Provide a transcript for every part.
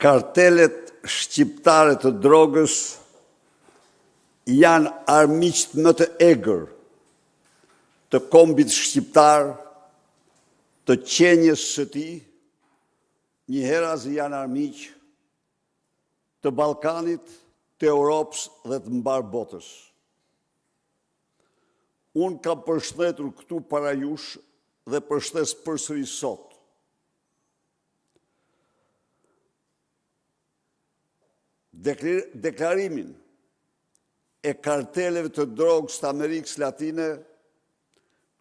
Kartelet shqiptare të drogës janë armiqt më të egër të kombit shqiptar, të qenjes së tij, njëherë janë armiq të Ballkanit, të Europës dhe të mbar botës. Unë kam përshëndetur këtu para jush dhe përshëndes përsëri sot. Deklarimin e karteleve të drogës të Amerikës Latine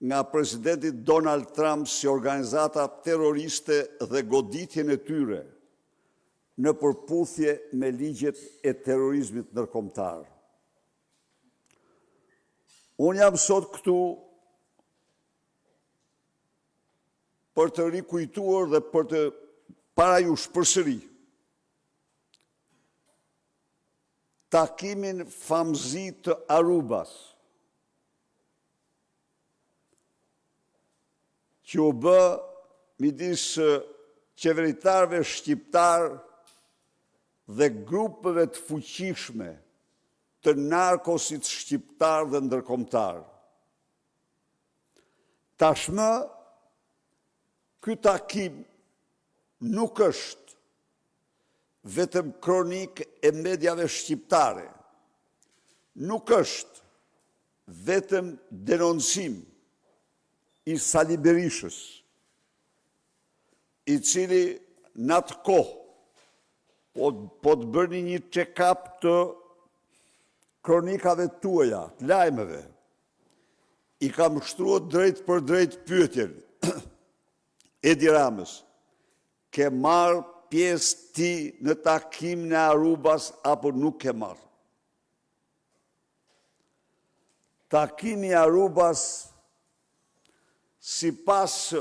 nga presidenti Donald Trump si organizata terroriste dhe goditjen e tyre në përputhje me ligjet e terrorizmit ndërkombëtar. Unë jam sot këtu për të rikujtuar dhe për të para jush përsëri takimin famëzi të Arubas, që u bë midis qeveritarëve shqiptar dhe grupeve të fuqishme të narkosit shqiptar dhe ndërkombëtar. Tashmë, ky takim nuk është vetëm kronik e mediave shqiptare, nuk është vetëm denoncim i Sali Berishës, i cili në atë kohë po të bërni një check-up të kronikave tuaja, të lajmeve, i kam shtruar drejt për drejt pyetjen Edi Ramës, ke marrë pjesë ti në takimin e Arubas apo nuk ke marrë? Takimi i Arubas, sipas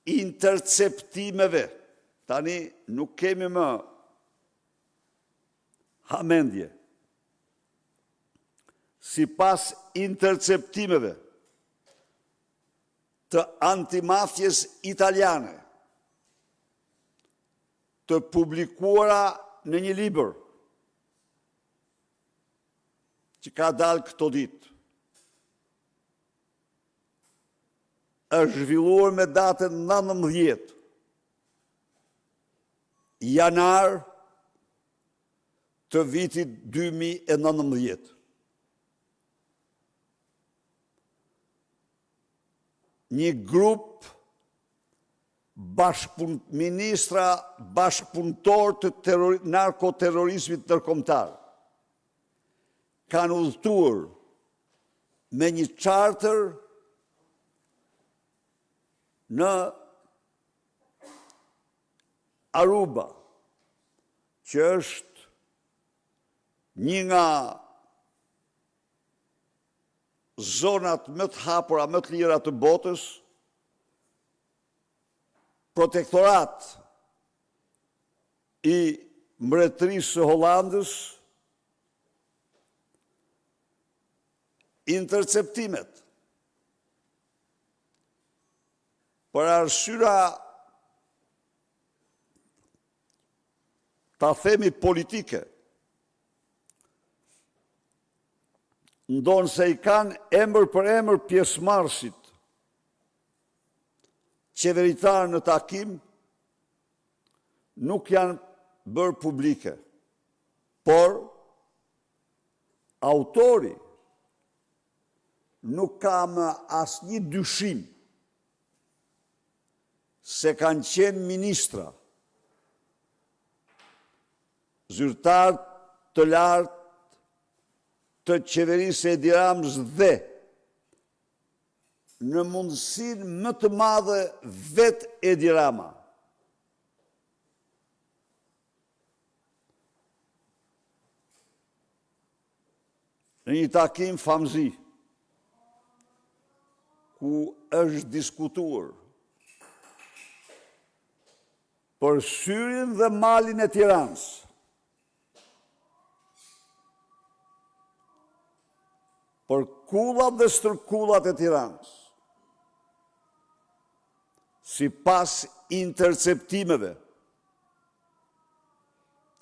interceptimeve, tani nuk kemi më hamendje, sipas interceptimeve të antimafjes italiane, të publikuara në një libër që ka dalë këto ditë, është zhvilluar me datën 19 janar të vitit 2019. Një grup ministra bashkëpunëtor të narkoterrorizmit ndërkombëtar kanë udhëtuar me një charter në Aruba, që është një nga zonat më të hapura, më të lira të botës, protektorat i mbretërisë së Hollandës, interceptimet për arsyra ta themi politike, ndonë se i kanë emër për emër pjesëmarrësit qeveritar në takim, nuk janë bërë publike, por autori nuk ka më asnjë dyshim se kanë qenë ministra, zyrtar të lartë të qeverisë Edi Ramës dhe në mundësinë më të madhe vetë Edi Rama. Në një takim famëzi, ku është diskutuar për Syrin dhe malin e Tiranës, për kullat dhe stërkullat e Tiranës, si pas interceptimeve,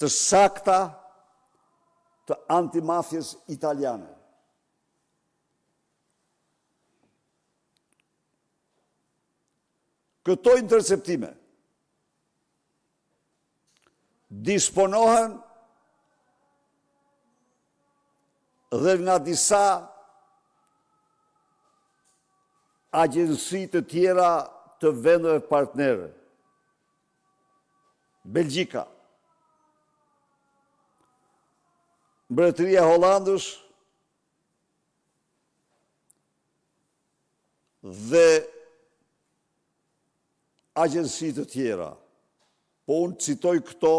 të sakta të antimafjes italiane. Këto interceptime disponohen dhe nga disa agjensi të tjera të vendeve partnere. Belgjika, Mbretëria e Hollandës dhe agjensi të tjera. Po unë citoj këto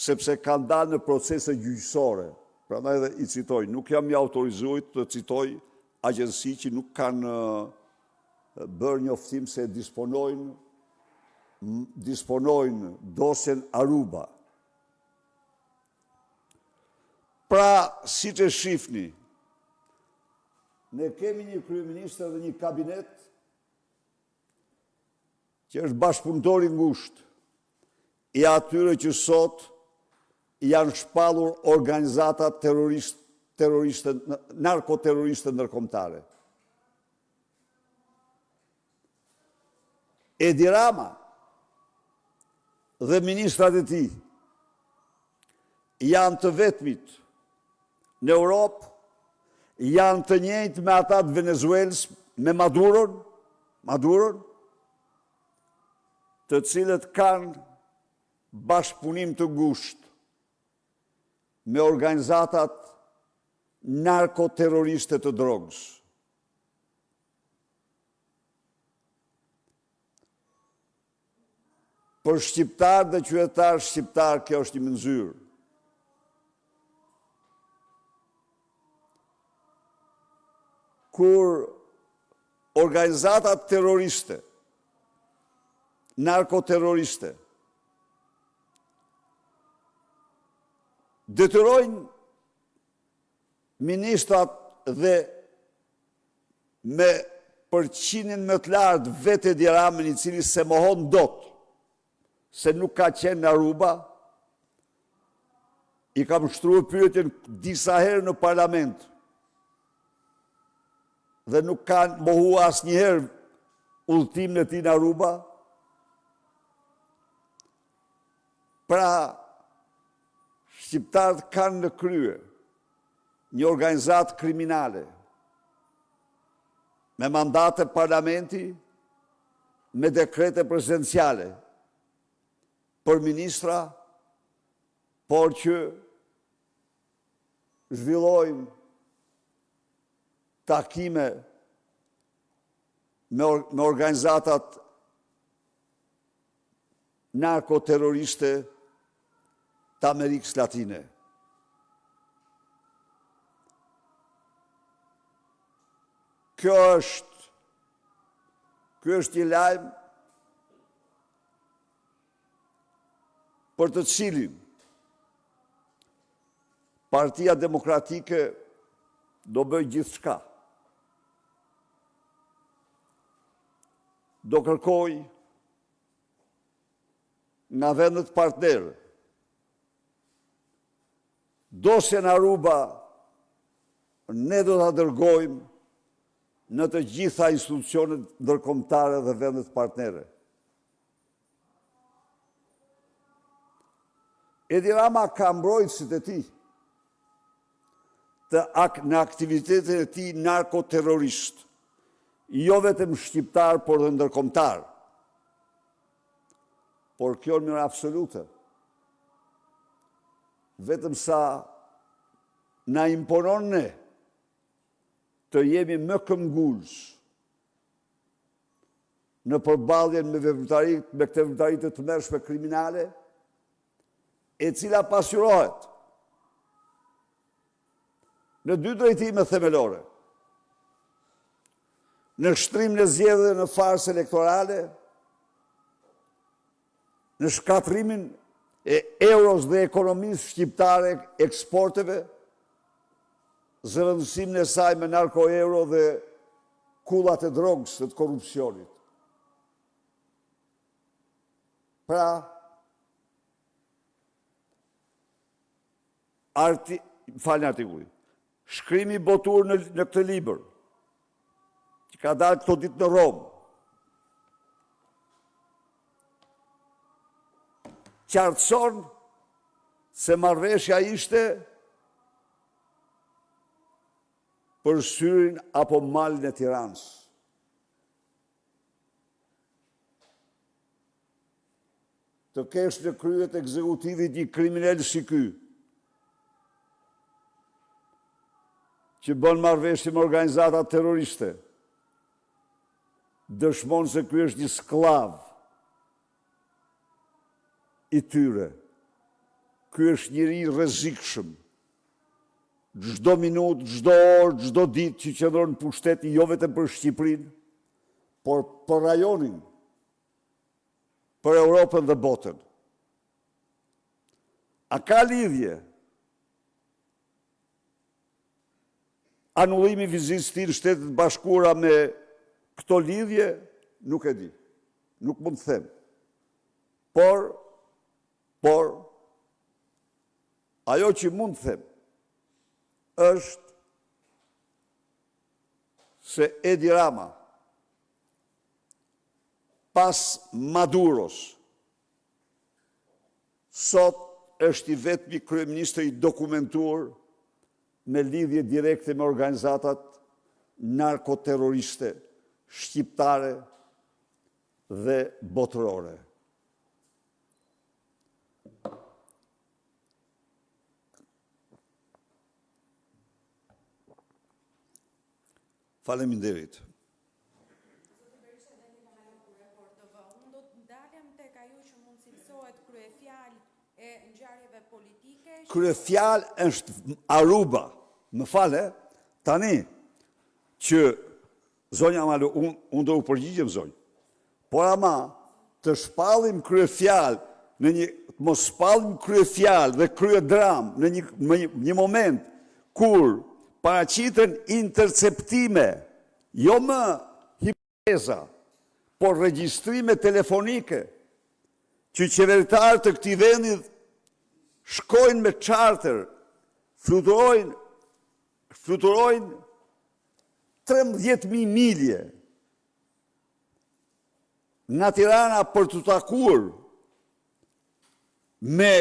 sepse kanë dalë në procese gjyqësore. Prandaj edhe i citoj. Nuk jam i autorizuar të citoj agjensi që nuk kanë bërë njoftim se disponojnë dosjen Aruba. Pra, si që shifni, ne kemi një kryeministër dhe një kabinet që është bashkëpunëtor i ngushtë i atyre që sot janë shpallur organizata terroriste, narkoterroriste ndërkombëtare. Edi Rama dhe ministrat e tij janë të vetmit në Europë, janë të njëjtë me ata të Venezuelës, me Maduron, të cilët kanë bashkëpunim të ngushtë me organizatat narkoterroriste të drogës. Për shqiptar dhe qytetar shqiptar, kjo është një mënyrë. Kur organizatat terroriste, narkoterroriste, detyrojnë ministrat dhe me përqinin më të lartë vetë Edi Ramën, i cili se mohon dot se nuk ka qenë në Aruba, i kam shtruar pyetjen disa herë në parlament dhe nuk kanë mohu asnjëherë udhëtimin e tij në Aruba. Pra, shqiptarët kanë në krye një organizatë kriminale me mandate parlamenti, me dekrete presidenciale për ministra, por që zhvillojnë takime me organizatat narkoterroriste të Amerikës Latine. Kjo është një lajm për të cilin Partia Demokratike do bëjë gjithçka. Do kërkoj nga vendet partnerë dosjen Aruba ne do ta dërgojmë në të gjitha institucionet ndërkombëtare dhe vendet partnere. Edi Rama ka mbrojtësit e tij në aktivitetin e tij narkoterrorist, jo vetëm shqiptar, por dhe ndërkombëtar. Por kjo në mënyrë absolute. Vetëm sa na imponon ne të jemi më këmbgulës në përballjen me këtë veprimtari të tmerrshme kriminale, e cila pasqyrohet në dy drejtime themelore. Në shtrim në zgjedhje dhe në farsë elektorale, në shkatrimin e euros dhe ekonomisë shqiptare eksporteve, zëvendësimin e saj me narko-euro dhe kullat e drogës dhe të korrupsionit. Pra, falni artikulli, shkrimi botur në këtë libër, që ka dalë këto ditë në Romë, qartëson se marrëveshja ishte për Syrin apo malin e Tiranës. Të kesh në kryet ekzekutivit një kriminal si ky, që bën marrëveshje me organizata terroriste, dëshmon se ky është një sklav i tyre. Ky është njëri i rrezikshëm. Çdo minutë, çdo orë, çdo ditë që qëndron në pushtet, jo vetëm për Shqipërinë, por për rajonin, për Europën dhe botën. A ka lidhje anullimi i vizitës së tij në Shtetet Bashkuara me këto lidhje? Nuk e di. Nuk mund të them. Por ajo që mund të them është se Edi Rama pas Maduros sot është i vetmi kryeministër i dokumentuar me lidhje direkte me organizatat narkoterroriste shqiptare dhe botërore. Faleminderit. Unë do të ndalem tek ajo që mund cilësohet kryefjalë e ngjarjeve politike. Kryefjalë është Aruba. Më fale, tani që zonja Malu, unë do u përgjigjem zonjë. Por ama të shpallim kryefjalë mos shpallim kryefjalë dhe kryedram në një moment kur paraqiten interceptime, jo më hipoteza, por regjistrime telefonike, që qeveritarët të këtij vendi shkojnë me charter, fluturojnë 13.000 milje nga Tirana për të takuar me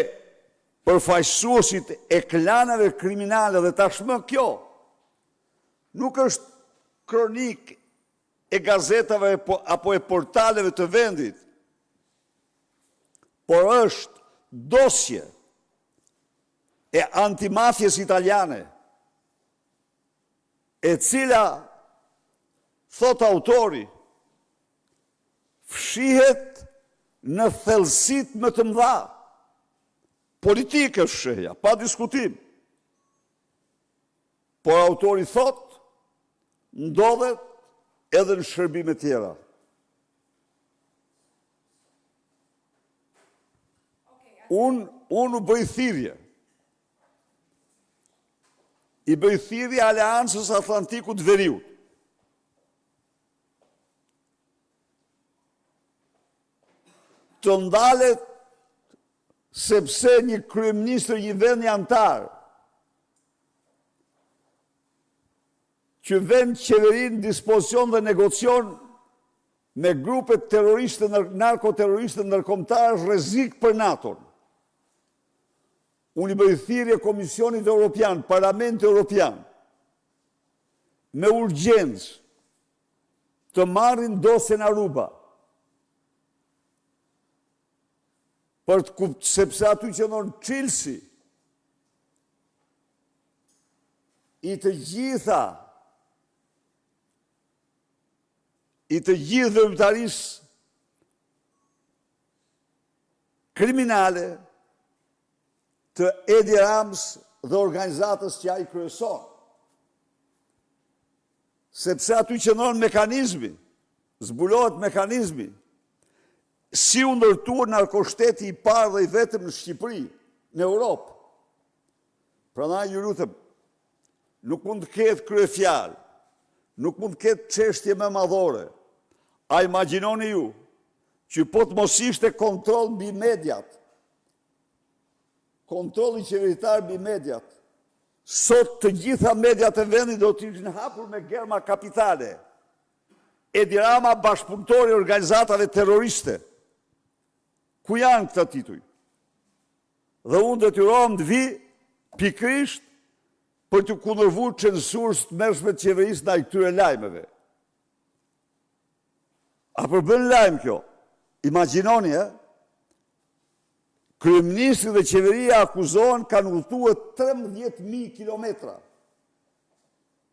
përfaqësuesit e klaneve kriminale, dhe tashmë kjo nuk është kronik e gazetave apo e portaleve të vendit, por është dosje e antimafjes italiane, e cila, thot autori, fshihet në thellësit më të mëdha. Politikë është shehja, pa diskutim. Por autori thot, ndodhet edhe në shërbime tjera. Unë u bëj thirrje. I bëj thirrje Aleancës Atlantikut Veriut. Të ndalet sepse një kryeministër i vendi antar që vend qeverinë dispozicion dhe negocion me grupet terroriste, narkoterroriste ndërkombëtar, është rrezik për NATO-n. Unë i bëj thirrje Komisionit Evropian, Parlamentit Evropian, me urgjencë të marrin dosjen Aruba, sepse aty qëndron çelësi i të gjithë veprimtarisë kriminale të Edi Ramës dhe organizatës që ai kryeson. Sepse aty qëndron mekanizmi, zbulohet mekanizmi, si u ndërtuar narkoshteti i parë dhe i vetëm në Shqipëri, në Europë. Prandaj ju lutem, nuk mund të ketë kryefjalë, nuk mund të ketë çështje më madhore. A imagjinoni ju që po të mos ishte kontroll mbi mediat, kontrolli qeveritar mbi mediat. Sot të gjitha mediat e vendit do të ishin hapur me germa kapitale. Edi Rama bashkëpunëtori organizatave terroriste. Ku janë këta tituj? Dhe unë detyrohem të vi pikrisht për të kundërvur censurës të mërshme të qeverisë ndaj këtyre lajmeve. A përbën lajmë kjo? Imagjinoni, kryeministri dhe qeveria akuzohen kanë udhëtuar 13.000 kilometra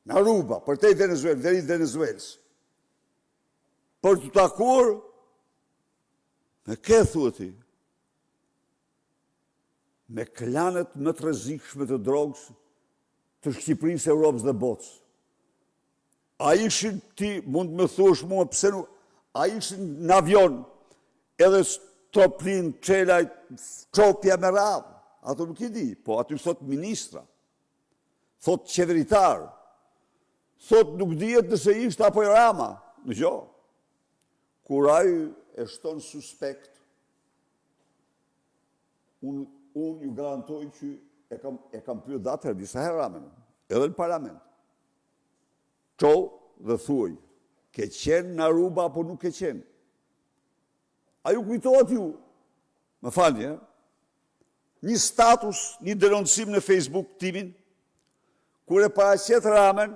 në Aruba, përtej Venezuelë, deri Venezuelës. Për të takuar me ke thuati, me klanet më të rrezikshme të drogës të Shqipërisë, Europës dhe botës. A ishin, ti mund të më thuash mua pse nuk, a ishin në avion edhe Toplin, Çelaj, Çopja me radhë, ato nuk i di, po aty thot ministra, thot qeveritar, thot nuk dihet nëse ishte apo Rama, në gjo. Kur ai e shton suspekt, unë ju garantoj që e kam pyet datër disa herë Ramën, edhe në parlament. Qo dhe thuaj, ke qenë në Aruba apo nuk ke qenë? A ju kujtohet ju, më falni, një status, një denoncim në Facebook timin, kur e paraqet Ramën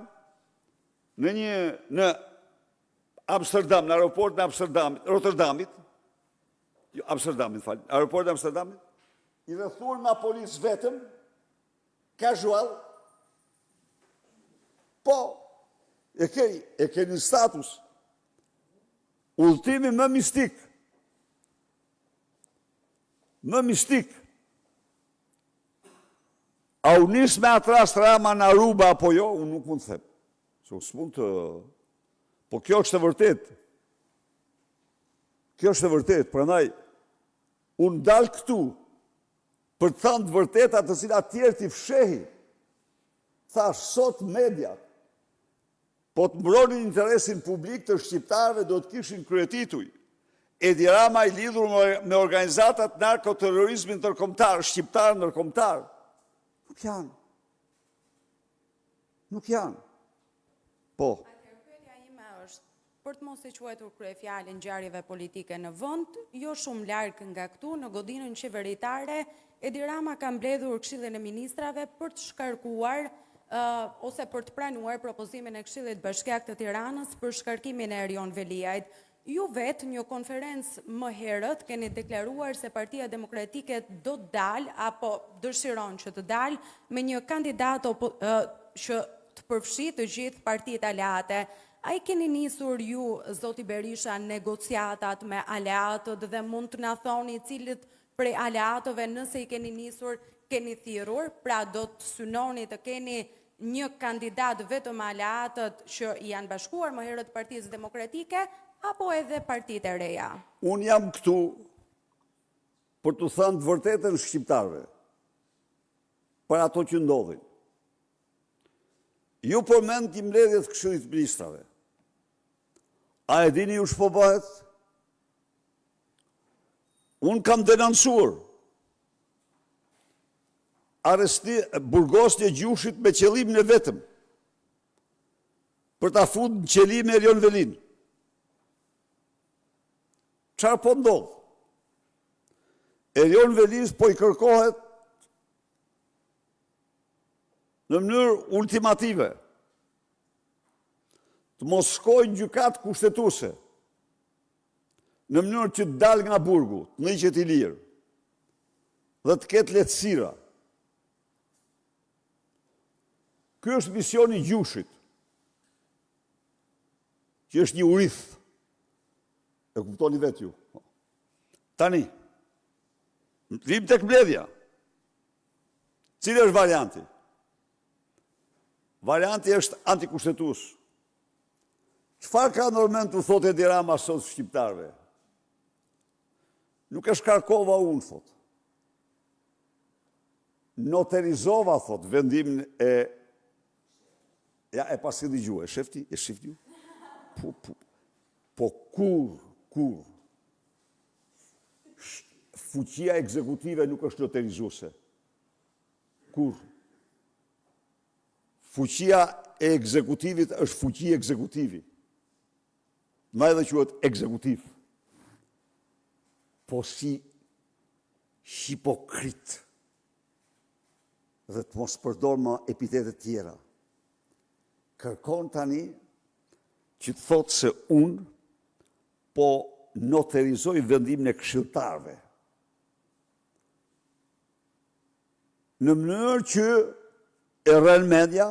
në Amsterdam, në aeroport në Rotterdamit, aeroport në Amsterdamit, i rrethuar nga policë vetëm, casual, po, e keni status, udhëtimi më mistik, a u nis me atë rast Rama në Aruba apo jo, unë nuk mund të them, se s'mund të... Po kjo është e vërtet. Kjo është e vërtet, prandaj unë dal këtu për të thënë të vërtetat të cilat tjerë t'i fshehi. Thash, sot mediat, po të mbronin interesin publik të shqiptarëve do të kishin kryetituj. Edi Rama i lidhur me organizatat narkoterrorizmin ndërkombëtar, shqiptar ndërkombëtar. Nuk janë. Po. Për të mos e quajtur kryefjalë ngjarjeve politike në vend, jo shumë larg nga këtu, në godinën qeveritare, Edi Rama ka mbledhur Këshillin e Ministrave për të shkarkuar ose për të pranuar propozimin e Këshillit Bashkiak të Tiranës për shkarkimin e Erion Veliajt. Ju vetë një konferencë më herët keni deklaruar se Partia Demokratike do të dalë apo dëshiron që të dalë me një kandidat që të përfshi të gjithë partitë aleate. A i keni nisur ju, zoti Berisha, negociatat me aleatët dhe mund të na thoni cilit prej aleatëve nëse i keni nisur, keni thirrur, pra do të synoni të keni një kandidat vetëm aleatët që janë bashkuar më herët Partisë Demokratike, apo edhe partitë e reja? Unë jam këtu për të thënë të vërtetën shqiptarëve, për ato që ndodhin. Ju përmend ti mbledhjet të Këshillit të Ministrave. A e dini ju ç'po bëhet? Unë kam denoncuar burgosje gjushit me qëllimin e vetëm për ta futur në qelim Erion Velin. Çfarë po ndodh? Erion Velis po i kërkohet në mënyrë ultimative të mos shkojnë gjykatë kushtetuese, në mënyrë që të dalë nga burgu, të ndiqet i lirë, dhe të ketë lehtësira. Ky është misioni i gjushit, që është një urith. E kuptoni vetë ju. Tani, vim tek mbledhja. Cili është varianti? Varianti është antikushtetues. Çfarë ka ndërmend të thotë Edi Rama sot shqiptarëve? Nuk e shkarkova unë, thot. Noterizova, thot, vendimin e... Ja, e pasi dëgjua, e shifti ju? Po kur? Fuqia ekzekutive nuk është noterizuese. Kur fuqia e ekzekutivit është fuqi ekzekutivi. Ma edhe quhet ekzekutiv. Po si hipokrit dhe të mos përdor më epitetet tjera. Kërkon tani që të thotë se unë po noterizoj vendimin e këshilltarëve. Në mënyrë që e rën mendja,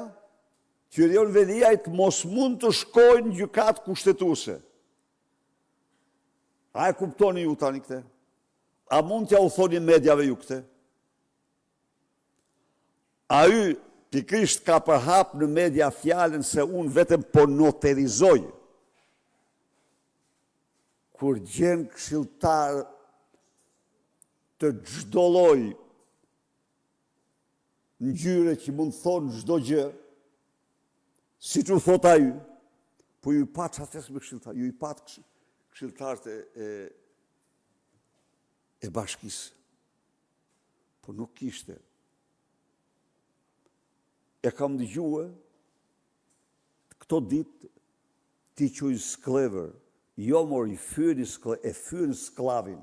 që Erion Veliajt mos mund të shkojnë në gjykatë kushtetuese. A e kuptoni ju tani këte? A mund t'ja u thoni medjave ju këte? A ju pikrisht ka përhap në media fjalën se unë vetëm po noterizoj. Kur gjen këshilltar të çdo lloji ngjyre që mund thonë çdo gjë, si që thot a ju, po ju i patë qates me këshilltar, ju i patë këshilltarët e bashkisë. Po nuk kishte. E kam dëgjue, këto ditë ti quj sklever, jo mor i fyrin sklavin,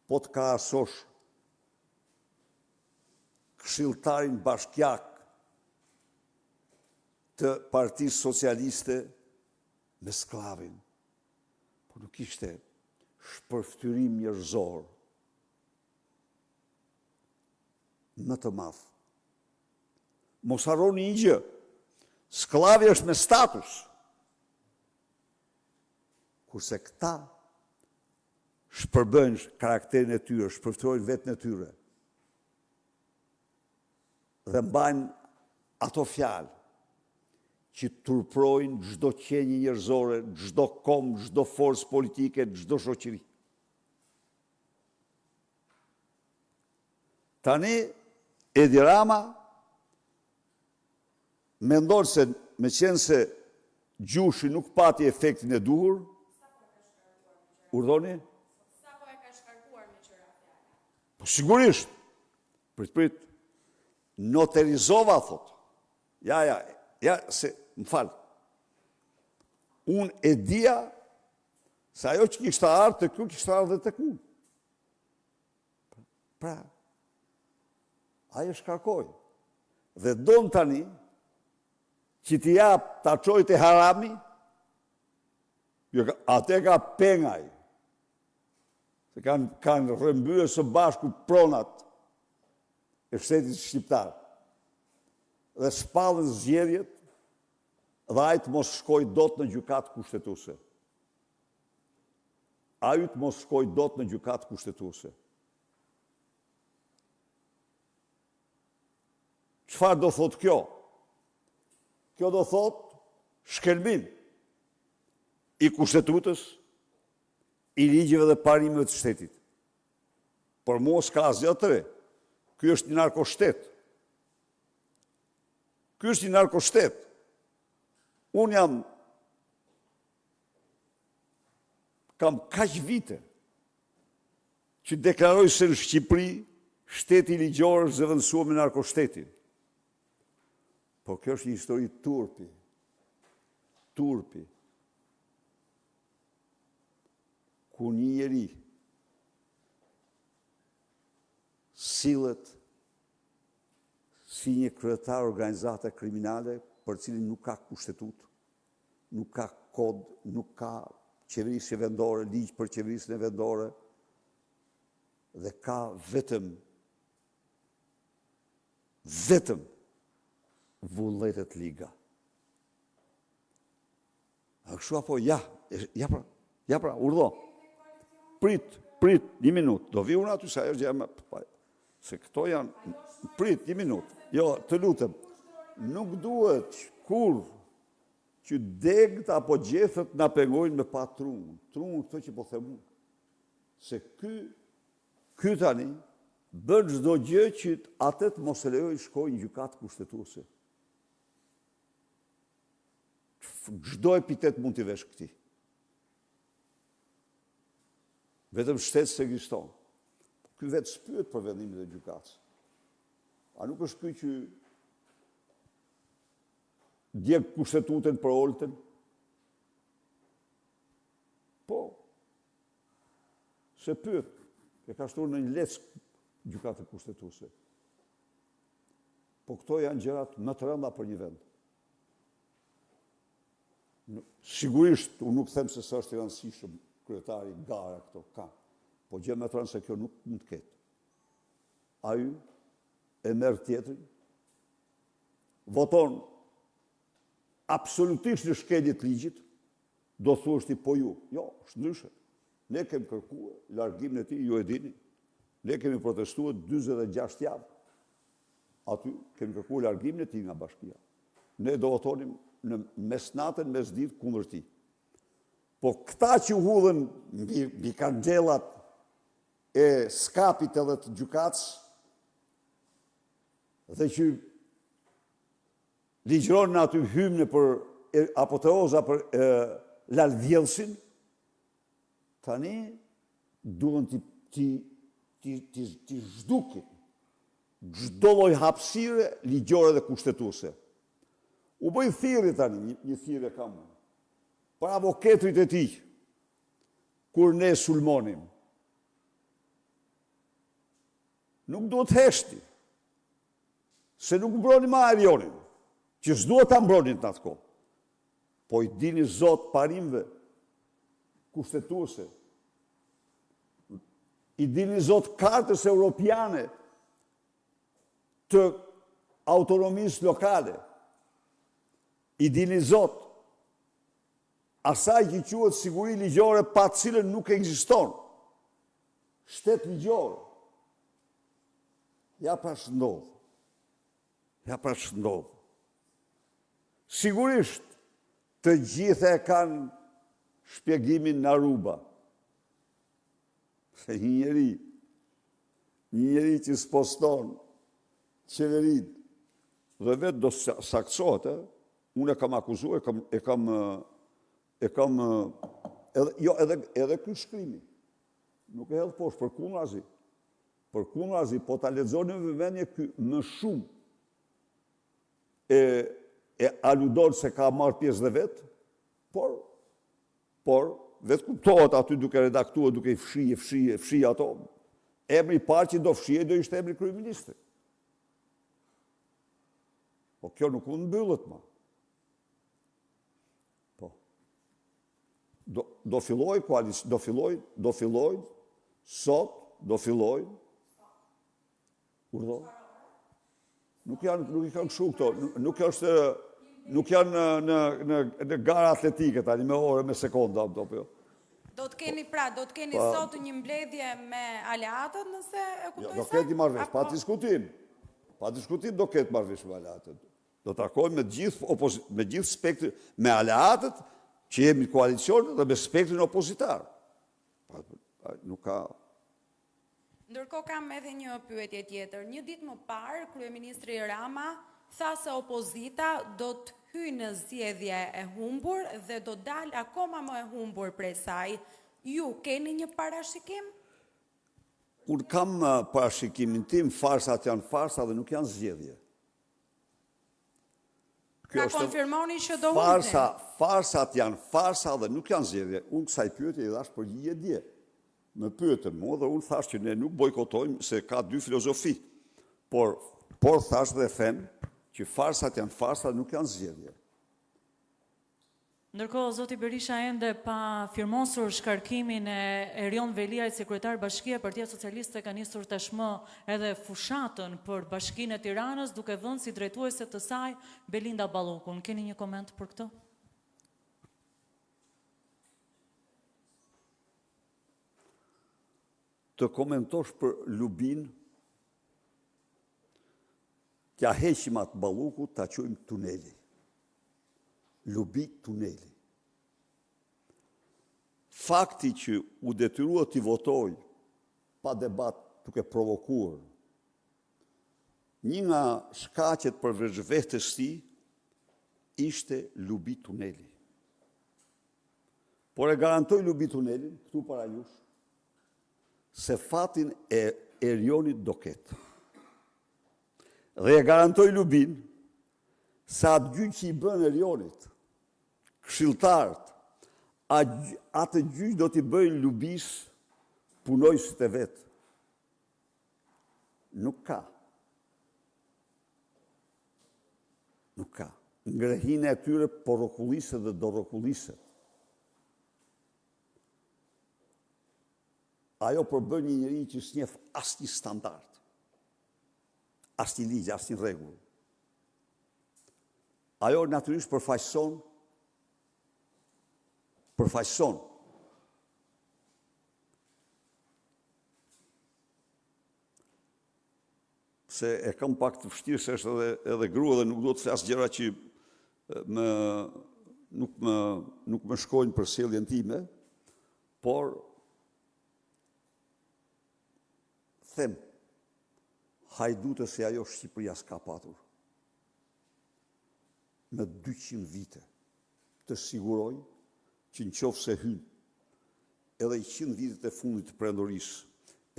po të ka asosh këshilltarin bashkjak të Partisë Socialiste me sklavin. Po nuk ishte shpërftyrim njerëzor më të madh. Mos harroni një gjë, sklavi është me status, kurse këta shpërbëjnë karakterin e tyre, shpërftyjnë vetën e tyre dhe mbajnë ato fjalë që turprojnë çdo qenje njerëzore, çdo kom, çdo forcë politike, çdo shoqëri. Tani Edi Rama mendon se me qenë se Gjushi nuk pati efektin e duhur, urdhoni? Sa po e ka shkarkuar me qëra fjala? Po sigurisht. Prit. Noterizova, thot. Ja, se, më falë. Unë e dia se ajo që kishtë ardhë të kju, kishtë ardhë dhe të ku. Pra, ajo shkarkoj. Dhe donë tani, që t'i japë t'a qojt e harami, atë ka pengaj. Se kanë rëmbyë së bashku pronat e shtetit shqiptar. Dhe shpallën zgjedhjet dhe ajtë mos shkoj dot në gjykatë kushtetuese. Ajtë mos shkoj dot në gjykatë kushtetuese. Çfarë do thot kjo? Kjo do thot shkelbim i kushtetutës, i ligjeve dhe parimeve të shtetit. Por mua s'ka asgjë të re. Ky është një narkoshtet. Ky është një narkoshtet. Unë kam kaq vite që deklaroj se në Shqipëri shteti ligjor është zëvendësuar me narkoshtetin. Po kjo është një histori turpi. Ku një njeri sillet si një kryetar organizate kriminale për cilin nuk ka kushtetut, nuk ka kod, nuk ka qeverisje vendore, ligj për qeverisjen e vendore, dhe ka vetëm vullnetet liga. A kështu apo ja pra, urdhë. Prit, një minut. Do vi unë aty sa ajo gjë se këto janë, prit, një minut. Jo, të lutem, nuk duhet kur që degët apo gjethët na pengojnë me pa trunë. Trunë këto që po themu. Se ky tani bën çdo gjë që atët mos e lejoj shkojnë në gjykatë kushtetuese. Çdo epitet mund t'i vesh këtij. Vetëm shtetë se ekziston. Ky vetë s'pyet për vendimin e gjykatës. A nuk është ky që djeg kushtetutën për oltën? Po, se pyet, e ka shtuar në një leckë gjykatë kushtetuese. Po këto janë gjërat më të rënda për një vend. Sigurisht, unë nuk them se s'është i rëndësishëm kryetari gara këto, ka. Po gjë më të rëndë se kjo nuk mund të ketë. Ai e merr tjetrin, voton absolutisht në shkelje të ligjit, do thuashti po ju. Jo, është ndryshe. Ne kemi kërkuar largimin e tij, ju e dini. Ne kemi protestuar 46 javë. Aty kemi kërkuar largimin e tij nga bashkia. Ne do votonim në mesnatën, mesditë kundër tij. Po këta që hudhen mbi kanxhellat e skapit edhe të gjykatës dhe që ligjëronin aty hymne për apoteoza për Lalvjellsin, tani duhen të zhdukin çdo lloj hapësire ligjore dhe kushtetuese. U bëj thirrje tani, një thirrje kam për avokatët e tij, kur ne sulmonim. Nuk duhet heshti, se nuk mbroni ma Erionin, që s'duhet ta mbronin në atë kohë. Po i dini zot parimve kushtetuese, i dini zot kartës europiane të autonomisë lokale, i dini zot asaj që quhet siguri ligjore pa cilën nuk ekziston. Shtet ligjor. Ja pra shëndodh. Ja pra shëndodh. Sigurisht, të gjithë e kanë shpjegimin në Aruba. Se një njeri që s'poston qeverit dhe vetë do saksohet, unë e kam akuzuar, edhe ky shkrimi. Nuk e hedh poshtë, për kundrazi, po ta lexoni me vëmendje ky më shumë e aludon se ka marrë pjesë dhe vetë, por vetë kuptohet aty duke redaktuar, duke i fshi ato, emri i parë që do fshihej do ishte emri kryeministrit. Po kjo nuk mund mbyllet më. Po. Do filloj koalicion, do filloj urdhë. Nuk i kanë kështu këto, nuk janë në gara atletike tani me orë, me sekonda. Do të keni sot një mbledhje me aleatët nëse e kuptoj sa? Do ketë marrëveshje, pa diskutim do ketë marrëveshje me aleatët. Do të takojmë me gjithë spektrin, me aleatët që jemi koalicion dhe me spektrin opozitar. Nuk ka... Ndërkohë kam edhe një pyetje tjetër. Një ditë më parë, kryeministri Rama tha se opozita do të hyjë në zgjedhje e humbur dhe do dalë akoma më e humbur prej saj. Ju keni një parashikim? Unë kam parashikimin tim, farsat janë farsa dhe nuk janë zgjedhje. Ka konfirmoni që do humbin? Farsat janë farsa dhe nuk janë zgjedhje. Unë kësaj pyetje i dhash përgjigje dje. Më pyetën mua dhe unë thash që ne nuk bojkotojmë se ka dy filozofi. Por thash dhe them që farsat janë farsa dhe nuk janë zgjedhje. Ndërkohë, zoti Berisha ende pa firmosur shkarkimin e Erion Veliajt, sekretar Bashkia e Partia Socialiste, ka nisur tashmë edhe fushatën për Bashkinë e Tiranës, duke vënë si drejtuese të saj Belinda Ballukun. Keni një koment për këtë? Të komentosh për Lubin, t'ja heqim atë Ballukut, t'a quajmë tuneli. Lubi tuneli. Fakti që u detyrua t'i votoj pa debat duke provokuar një nga shkaqet për vetes tij ishte Lubi tuneli. Por e garantoj Lubi tunelin këtu para jush se fatin e Erionit do ketë. Dhe e garantoj Lubin, sa atë gjyq që i bën Erionit, këshilltarët, atë gjyq do t'i bëjnë Lubis punojësit e vetë. Nuk ka. Nuk ka. Ngrehine e tyre porrokullise dhe dorrokullise. Ajo përbën një njeri që s'njeh asnjë standard, asnjë ligj, asnjë rregull. Ajo natyrisht përfaqëson se e kam pak të vështirë se është edhe grua dhe nuk do të flas gjëra që nuk më shkojnë për sjelljen time, por them, hajdute se ajo Shqipëria s'ka patur. Në 200 vite të siguroj që në qoftë se hynë edhe 100 vitet e fundit të prendorisë,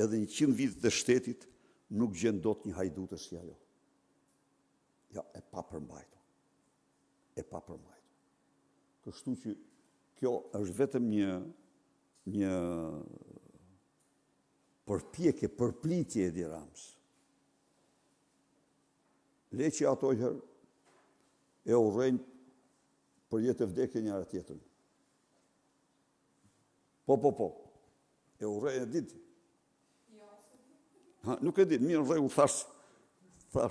edhe 100 vitet e shtetit, nuk gjen dot një hajdute si ajo. Ja, e papërmbajtur. Kështu që kjo është vetëm një përpjekje, përplitje Edi Ramës. Le që ato herë e urrejnë për jetë e vdekje njëra tjetrën. Po. E urrejnë e ditë. Nuk e ditë, mirë në rregull, thash po.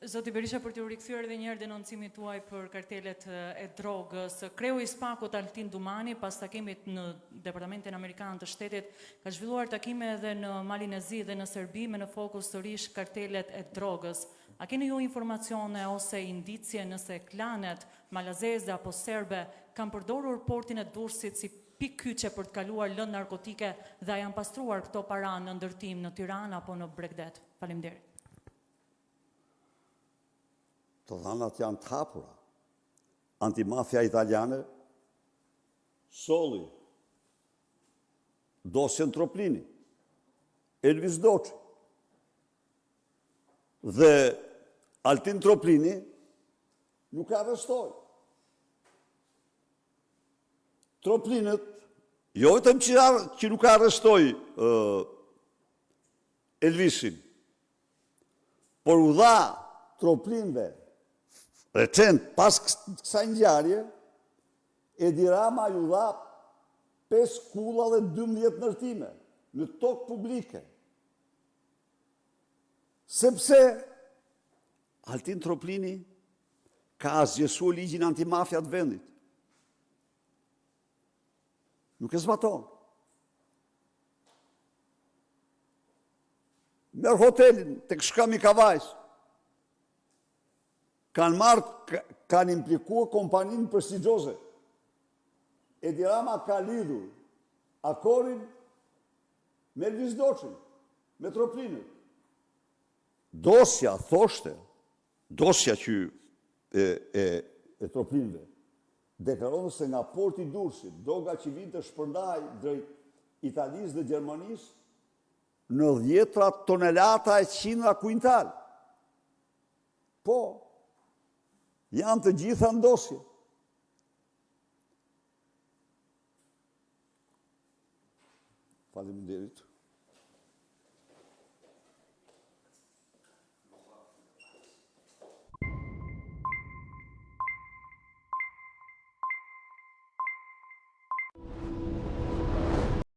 Zoti Berisha, për t'ju rikthyer edhe një herë denoncimit tuaj për kartelet e drogës, kreu i SPAK-ut Altin Dumani, pas takimit në Departamentin Amerikan të Shtetit, ka zhvilluar takime edhe në Malin e Zi dhe në Serbi me në fokus sërish kartelet e drogës. A keni ju informacione ose indicje nëse klanet malazeze apo serbe kanë përdorur portin e Durrësit si pikkyçe për të kaluar lëndë narkotike dhe janë pastruar këto para në ndërtim në Tiranë apo në Bregdet? Faleminderit. Të dhanat janë të hapura. Antimafia italiane solli dosjen Troplini, Elvis Doçi. Dhe Altin Troplini nuk arrestoi. Troplinët, jo vetëm që nuk arrestoi Elvisin, por u dha Troplinëve recent, pas kësaj ngjarje, Edi Rama ju dha 5 kulla dhe 12 ndërtime në tokë publike. Sepse Altin Troplini ka asgjësuar ligjin antimafia të vendit. Nuk e zbaton. Merë hotelin tek Shkëmi Kavajs. Kanë implikuar kompaninë prestigjioze. Edi Rama ka lidhur akorin me Elvis Doçin, me Troplinët. Dosja që e Troplinëve, deklaron se nga porti Durrësit, droga që vinte shpërndaj drejt Italisë dhe Gjermanisë, në 10 tonelata e 100 kuintal. Po, janë të gjitha në dosje. Faleminderit.